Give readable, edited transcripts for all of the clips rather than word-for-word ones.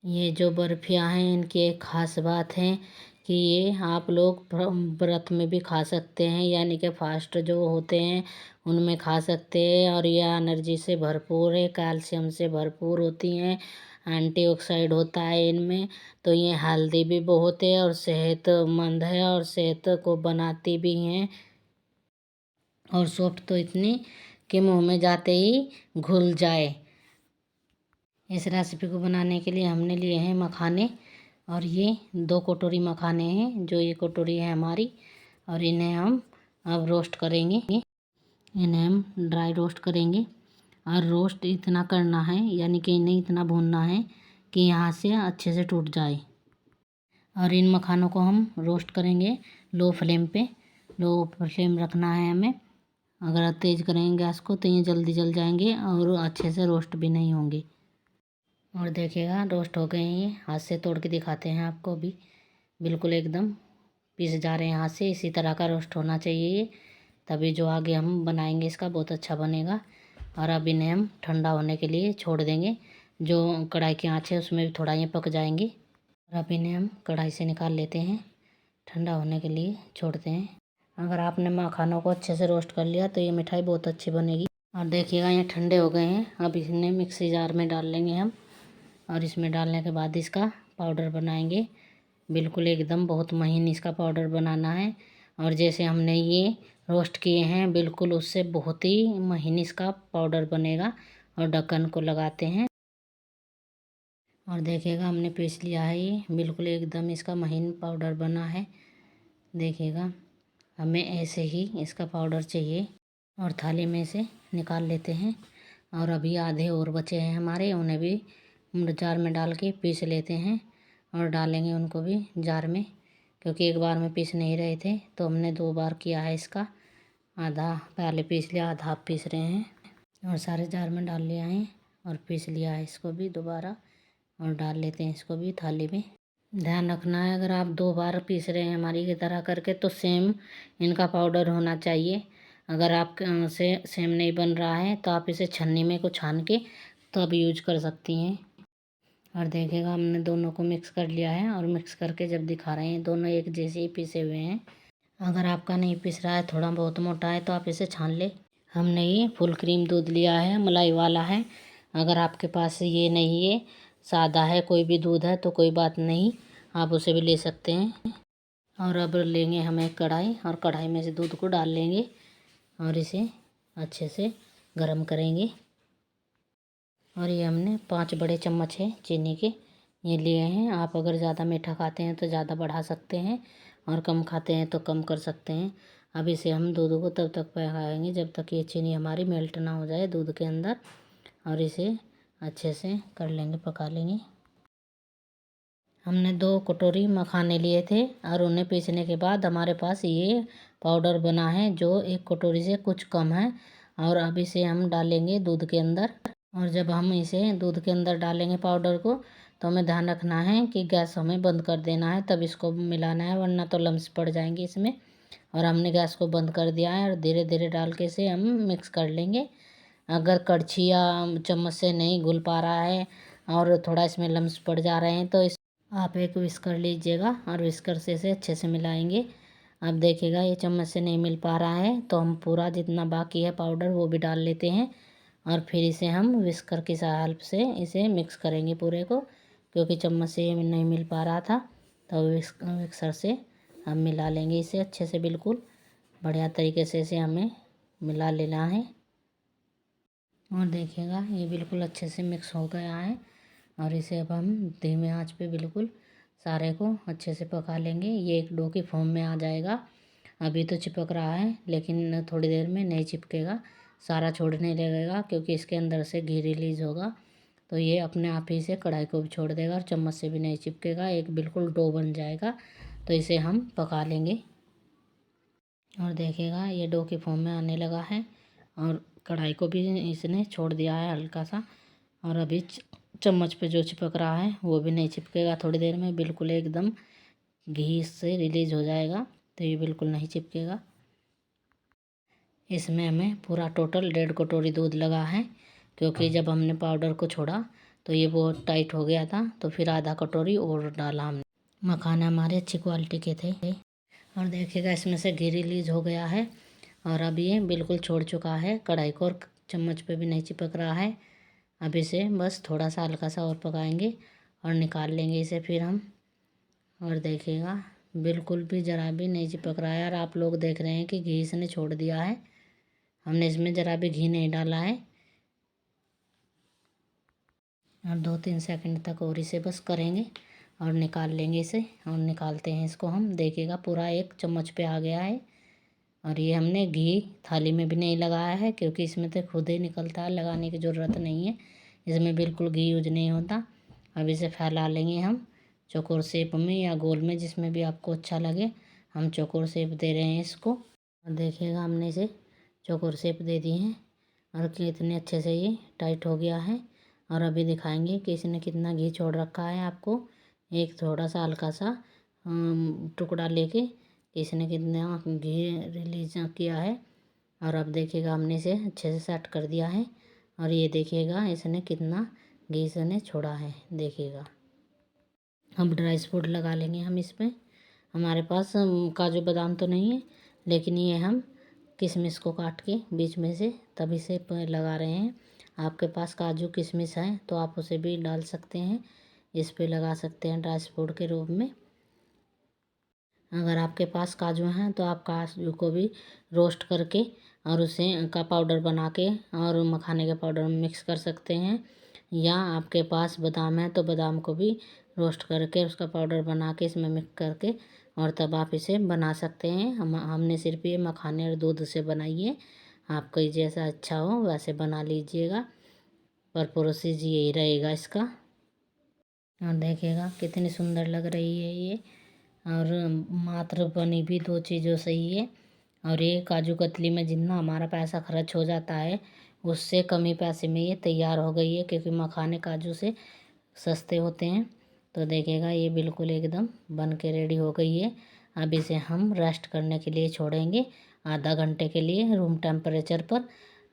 ये जो बर्फियाँ हैं इनकी एक ख़ास बात है कि ये आप लोग व्रत में भी खा सकते हैं, यानी कि फास्ट जो होते हैं उनमें खा सकते हैं। और ये एनर्जी से भरपूर है, कैल्शियम से भरपूर होती हैं, एंटीऑक्सीडेंट होता है इनमें। तो ये हेल्दी भी बहुत है और सेहतमंद है और सेहत को बनाती भी हैं। और सॉफ्ट तो इतनी कि मुंह में जाते ही घुल जाए। इस रेसिपी को बनाने के लिए हमने लिए हैं मखाने, और ये 2 कटोरी मखाने हैं, जो ये कटोरी है हमारी। और इन्हें हम अब रोस्ट करेंगे। इन्हें हम ड्राई रोस्ट करेंगे। और रोस्ट इतना करना है, यानी कि इन्हें इतना भूनना है कि यहाँ से अच्छे से टूट जाए। और इन मखानों को हम रोस्ट करेंगे लो फ्लेम पे। लो फ्लेम रखना है हमें। अगर तेज़ करेंगे गैस को तो ये जल्दी जल जाएंगे और अच्छे से रोस्ट भी नहीं होंगे। और देखिएगा रोस्ट हो गए हैं, हाथ से तोड़ के दिखाते हैं आपको भी। बिल्कुल एकदम पिस जा रहे हैं हाथ से। इसी तरह का रोस्ट होना चाहिए ये, तभी जो आगे हम बनाएंगे इसका बहुत अच्छा बनेगा। और अब इन्हें हम ठंडा होने के लिए छोड़ देंगे। जो कढ़ाई की आँच है उसमें भी थोड़ा ये पक जाएंगे। और अब इन्हें हम कढ़ाई से निकाल लेते हैं, ठंडा होने के लिए छोड़ते हैं। अगर आपने मखानों को अच्छे से रोस्ट कर लिया तो ये मिठाई बहुत अच्छी बनेगी। और देखिएगा ये ठंडे हो गए हैं। अब इन्हें मिक्सी जार में डाल लेंगे हम। और इसमें डालने के बाद इसका पाउडर बनाएंगे। बिल्कुल एकदम बहुत महीन इसका पाउडर बनाना है। और जैसे हमने ये रोस्ट किए हैं बिल्कुल उससे बहुत ही महीन इसका पाउडर बनेगा। और ढक्कन को लगाते हैं। और देखिएगा हमने पीस लिया है, ये बिल्कुल एकदम इसका महीन पाउडर बना है। देखिएगा हमें ऐसे ही इसका पाउडर चाहिए। और थाली में से निकाल लेते हैं। और अभी आधे और बचे हैं हमारे, उन्हें भी जार में डाल के पीस लेते हैं। और डालेंगे उनको भी जार में, क्योंकि एक बार में पीस नहीं रहे थे तो हमने 2 बार किया है इसका। आधा पहले पीस लिया, आधा आप पीस रहे हैं। और सारे जार में डाल लिया है और पीस लिया है इसको भी दोबारा। और डाल लेते हैं इसको भी थाली में। ध्यान रखना है, अगर आप 2 बार पीस रहे हैं हमारी की तरह करके तो सेम इनका पाउडर होना चाहिए। अगर आप से सेम नहीं बन रहा है तो आप इसे छन्नी में को छान के तब यूज कर सकती हैं। और देखिएगा हमने दोनों को मिक्स कर लिया है। और मिक्स करके जब दिखा रहे हैं दोनों एक जैसे ही पिसे हुए हैं। अगर आपका नहीं पिस रहा है, थोड़ा बहुत मोटा है, तो आप इसे छान ले। हमने ये फुल क्रीम दूध लिया है, मलाई वाला है। अगर आपके पास ये नहीं है, सादा है, कोई भी दूध है तो कोई बात नहीं, आप उसे भी ले सकते हैं। और अब लेंगे हम एक कढ़ाई, और कढ़ाई में से दूध को डाल लेंगे और इसे अच्छे से गर्म करेंगे। और ये हमने 5 बड़े चम्मच है चीनी के ये लिए हैं। आप अगर ज़्यादा मीठा खाते हैं तो ज़्यादा बढ़ा सकते हैं, और कम खाते हैं तो कम कर सकते हैं। अब इसे हम दूध को तब तक पकाएंगे जब तक ये चीनी हमारी मेल्ट ना हो जाए दूध के अंदर। और इसे अच्छे से कर लेंगे, पका लेंगे। हमने 2 कटोरी मखाने लिए थे और उन्हें पीसने के बाद हमारे पास ये पाउडर बना है, जो 1 कटोरी से कुछ कम है। और अब इसे हम डालेंगे दूध के अंदर। और जब हम इसे दूध के अंदर डालेंगे पाउडर को, तो हमें ध्यान रखना है कि गैस हमें बंद कर देना है, तब इसको मिलाना है, वरना तो लम्स पड़ जाएंगे इसमें। और हमने गैस को बंद कर दिया है और धीरे धीरे डाल के इसे हम मिक्स कर लेंगे। अगर कड़छी या चम्मच से नहीं घुल पा रहा है और थोड़ा इसमें लम्स पड़ जा रहे हैं तो आप एक विस्कर लीजिएगा और विस्कर से इसे अच्छे से मिलाएंगे। अब देखिएगा ये चम्मच से नहीं मिल पा रहा है तो हम पूरा जितना बाकी है पाउडर वो भी डाल लेते हैं। और फिर इसे हम विस्कर की हेल्प से इसे मिक्स करेंगे पूरे को, क्योंकि चम्मच से ये नहीं मिल पा रहा था। तो मिक्सर से हम मिला लेंगे इसे अच्छे से, बिल्कुल बढ़िया तरीके से इसे हमें मिला लेना है। और देखिएगा ये बिल्कुल अच्छे से मिक्स हो गया है। और इसे अब हम धीमे आंच पे बिल्कुल सारे को अच्छे से पका लेंगे। ये एक डो की फॉर्म में आ जाएगा। अभी तो चिपक रहा है लेकिन थोड़ी देर में नहीं चिपकेगा, सारा छोड़ने लगेगा, क्योंकि इसके अंदर से घी रिलीज़ होगा। तो ये अपने आप ही से कढ़ाई को भी छोड़ देगा और चम्मच से भी नहीं चिपकेगा, एक बिल्कुल डो बन जाएगा। तो इसे हम पका लेंगे। और देखिएगा ये डो की फॉर्म में आने लगा है और कढ़ाई को भी इसने छोड़ दिया है हल्का सा। और अभी चम्मच पे जो चिपक रहा है वो भी नहीं चिपकेगा, थोड़ी देर में बिल्कुल एकदम घी इससे रिलीज़ हो जाएगा, तो ये बिल्कुल नहीं चिपकेगा। इसमें हमें पूरा टोटल 1.5 कटोरी दूध लगा है, क्योंकि जब हमने पाउडर को छोड़ा तो ये बहुत टाइट हो गया था, तो फिर आधा कटोरी और डाला हमने। मखाना हमारे अच्छी क्वालिटी के थे। और देखिएगा इसमें से घी रिलीज हो गया है और अब ये बिल्कुल छोड़ चुका है कढ़ाई को और चम्मच पे भी नहीं चिपक रहा है। अब इसे बस थोड़ा सा हल्का सा और पकाएंगे और निकाल लेंगे इसे फिर हम। और देखिएगा बिल्कुल भी ज़रा भी नहीं चिपक रहा है। और आप लोग देख रहे हैं कि घी इसने छोड़ दिया है, हमने इसमें ज़रा भी घी नहीं डाला है। और 2-3 सेकंड तक और इसे बस करेंगे और निकाल लेंगे इसे। और निकालते हैं इसको हम। देखिएगा पूरा 1 चम्मच पे आ गया है। और ये हमने घी थाली में भी नहीं लगाया है क्योंकि इसमें तो खुद ही निकलता है, लगाने की ज़रूरत नहीं है। इसमें बिल्कुल घी यूज नहीं होता। अब इसे फैला लेंगे हम चौकोर शेप में या गोल में, जिसमें भी आपको अच्छा लगे। हम चौकोर शेप दे रहे हैं इसको। और देखिएगा हमने इसे चौकोर शेप दे दी है और कितने अच्छे से ये टाइट हो गया है। और अभी दिखाएंगे कि इसने कितना घी छोड़ रखा है आपको। एक थोड़ा सा हल्का सा टुकड़ा लेके इसने कितना घी रिलीज किया है। और अब देखिएगा हमने इसे अच्छे से सेट कर दिया है। और ये देखिएगा इसने कितना घी इसने छोड़ा है। देखिएगा अब ड्राई फ्रूट लगा लेंगे हम इसमें। हमारे पास काजू बादाम तो नहीं है, लेकिन ये हम किशमिश को काट के बीच में से तभी से लगा रहे हैं। आपके पास काजू किशमिश है तो आप उसे भी डाल सकते हैं, इस पे लगा सकते हैं ड्राई फ्रूट के रूप में। अगर आपके पास काजू हैं तो आप काजू को भी रोस्ट करके और उसे का पाउडर बना के और मखाने के पाउडर में मिक्स कर सकते हैं। या आपके पास बादाम है तो बादाम को भी रोस्ट करके उसका पाउडर बना के इसमें मिक्स करके और तब आप इसे बना सकते हैं। हमने सिर्फ ये मखाने और दूध से बनाई है। आपको जैसा अच्छा हो वैसे बना लीजिएगा, पर प्रोसेस यही रहेगा इसका। और देखिएगा कितनी सुंदर लग रही है ये। और मात्र बनी भी 2 चीज़ों से ही है। और ये काजू कतली में जितना हमारा पैसा खर्च हो जाता है उससे कम ही पैसे में ये तैयार हो गई है, क्योंकि मखाने काजू से सस्ते होते हैं। तो देखिएगा ये बिल्कुल एकदम बन के रेडी हो गई है। अब इसे हम रेस्ट करने के लिए छोड़ेंगे आधा घंटे के लिए रूम टेम्परेचर पर।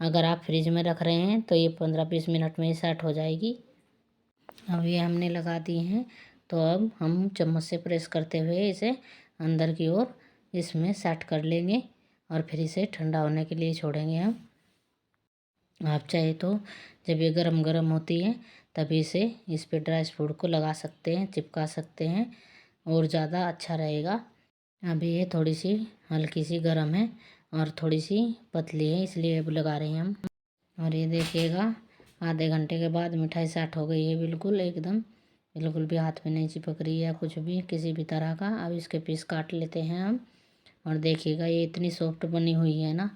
अगर आप फ्रिज में रख रहे हैं तो ये 15-20 मिनट में ही सेट हो जाएगी। अब ये हमने लगा दी हैं, तो अब हम चम्मच से प्रेस करते हुए इसे अंदर की ओर इसमें सेट कर लेंगे और फिर इसे ठंडा होने के लिए छोड़ेंगे हम। आप चाहे तो जब ये गरम गरम होती है तभी इसे इस पे ड्राई फ्रूट को लगा सकते हैं, चिपका सकते हैं और ज़्यादा अच्छा रहेगा। अभी ये थोड़ी सी हल्की सी गरम है और थोड़ी सी पतली है, इसलिए अब लगा रहे हैं हम। और ये देखिएगा आधे घंटे के बाद मिठाई सेट हो गई है बिल्कुल एकदम, बिल्कुल भी हाथ में नहीं चिपक रही है कुछ भी किसी भी तरह का। अब इसके पीस काट लेते हैं हम। और देखिएगा ये इतनी सॉफ्ट बनी हुई है ना,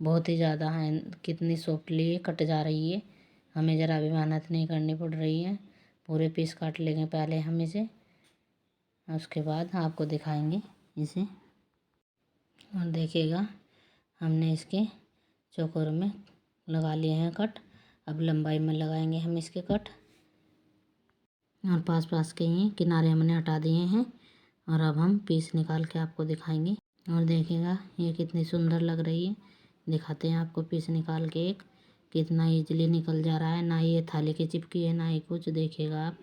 बहुत ही ज़्यादा है। कितनी सॉफ्टली ये कट जा रही है, हमें ज़रा भी मेहनत नहीं करनी पड़ रही है। पूरे पीस काट लेंगे पहले हम इसे, उसके बाद आपको दिखाएंगे इसे। और देखिएगा हमने इसके चौकोर में लगा लिए हैं कट। अब लंबाई में लगाएंगे हम इसके कट और पास पास के ही किनारे हमने हटा दिए हैं। और अब हम पीस निकाल के आपको दिखाएंगे। और देखिएगा ये कितनी सुंदर लग रही है। दिखाते हैं आपको पीस निकाल के एक, कितना इजीली निकल जा रहा है। ना ही ये थाली की चिपकी है ना ही कुछ। देखिएगा आप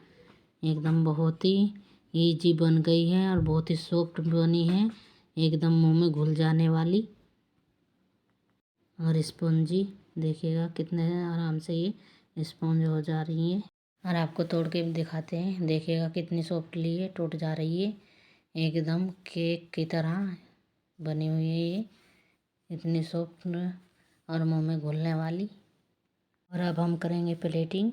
एकदम बहुत ही ईजी बन गई है और बहुत ही सॉफ्ट बनी है, एकदम मुंह में घुल जाने वाली और स्पॉन्जी। देखिएगा कितने आराम से ये स्पॉन्ज हो जा रही है। और आपको तोड़ के भी दिखाते हैं। देखिएगा कितनी सॉफ्टली ये टूट जा रही है, एकदम केक की तरह बनी हुई है ये, इतनी सॉफ्ट और मुंह में घुलने वाली। और अब हम करेंगे प्लेटिंग।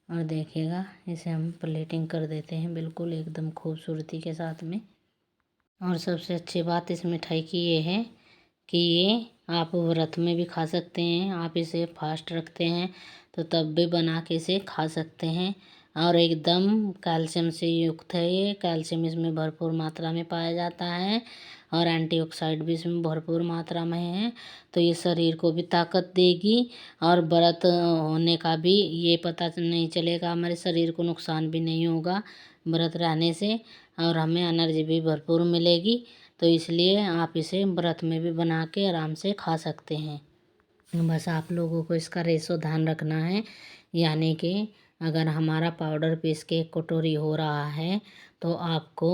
और देखिएगा इसे हम प्लेटिंग कर देते हैं बिल्कुल एकदम खूबसूरती के साथ में। और सबसे अच्छी बात इस मिठाई की ये है कि ये आप व्रत में भी खा सकते हैं। आप इसे फास्ट रखते हैं तो तब भी बना के इसे खा सकते हैं। और एकदम कैल्शियम से युक्त है ये, कैल्शियम इसमें भरपूर मात्रा में पाया जाता है और एंटीऑक्सीडेंट भी इसमें भरपूर मात्रा में है। तो ये शरीर को भी ताकत देगी और व्रत होने का भी ये पता नहीं चलेगा, हमारे शरीर को नुकसान भी नहीं होगा व्रत रहने से, और हमें एनर्जी भी भरपूर मिलेगी। तो इसलिए आप इसे व्रत में भी बना के आराम से खा सकते हैं। बस आप लोगों को इसका रेशो ध्यान रखना है, यानी कि अगर हमारा पाउडर पीस के 1 कटोरी हो रहा है तो आपको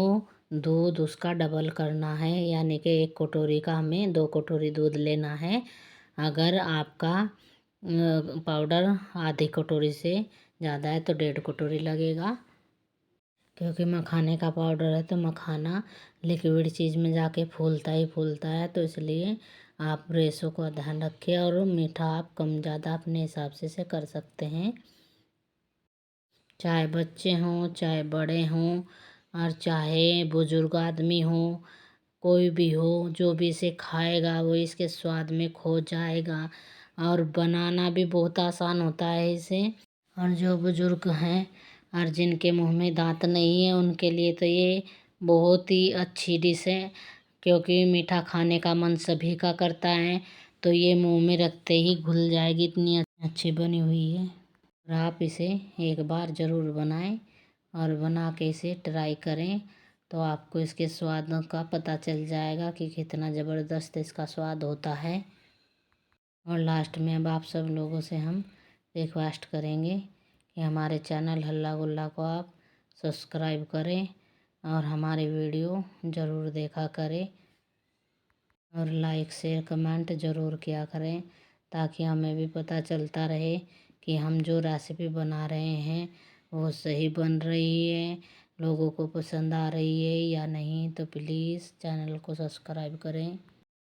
दूध उसका डबल करना है, यानी कि 1 कटोरी का हमें 2 कटोरी दूध लेना है। अगर आपका पाउडर आधी कटोरी से ज़्यादा है तो 1.5 कटोरी लगेगा। क्योंकि मखाने का पाउडर है तो मखाना लिक्विड चीज़ में जाके फूलता ही फूलता है, तो इसलिए आप रेशो का ध्यान रखें और मीठा आप कम ज़्यादा अपने हिसाब से कर सकते हैं। चाहे बच्चे हों, चाहे बड़े हों और चाहे बुजुर्ग आदमी हो, कोई भी हो, जो भी इसे खाएगा वो इसके स्वाद में खो जाएगा। और बनाना भी बहुत आसान होता है इसे। और जो बुजुर्ग हैं और जिनके मुंह में दांत नहीं है उनके लिए तो ये बहुत ही अच्छी डिश है, क्योंकि मीठा खाने का मन सभी का करता है। तो ये मुंह में रखते ही घुल जाएगी, इतनी अच्छी बनी हुई है। और आप इसे एक बार ज़रूर बनाएं और बना के इसे ट्राई करें, तो आपको इसके स्वाद का पता चल जाएगा कि कितना ज़बरदस्त इसका स्वाद होता है। और लास्ट में अब आप सब लोगों से हम रिक्वेस्ट करेंगे कि हमारे चैनल हल्ला गुल्ला को आप सब्सक्राइब करें और हमारे वीडियो ज़रूर देखा करें और लाइक शेयर कमेंट ज़रूर किया करें, ताकि हमें भी पता चलता रहे कि हम जो रेसिपी बना रहे हैं वो सही बन रही है, लोगों को पसंद आ रही है या नहीं। तो प्लीज़ चैनल को सब्सक्राइब करें।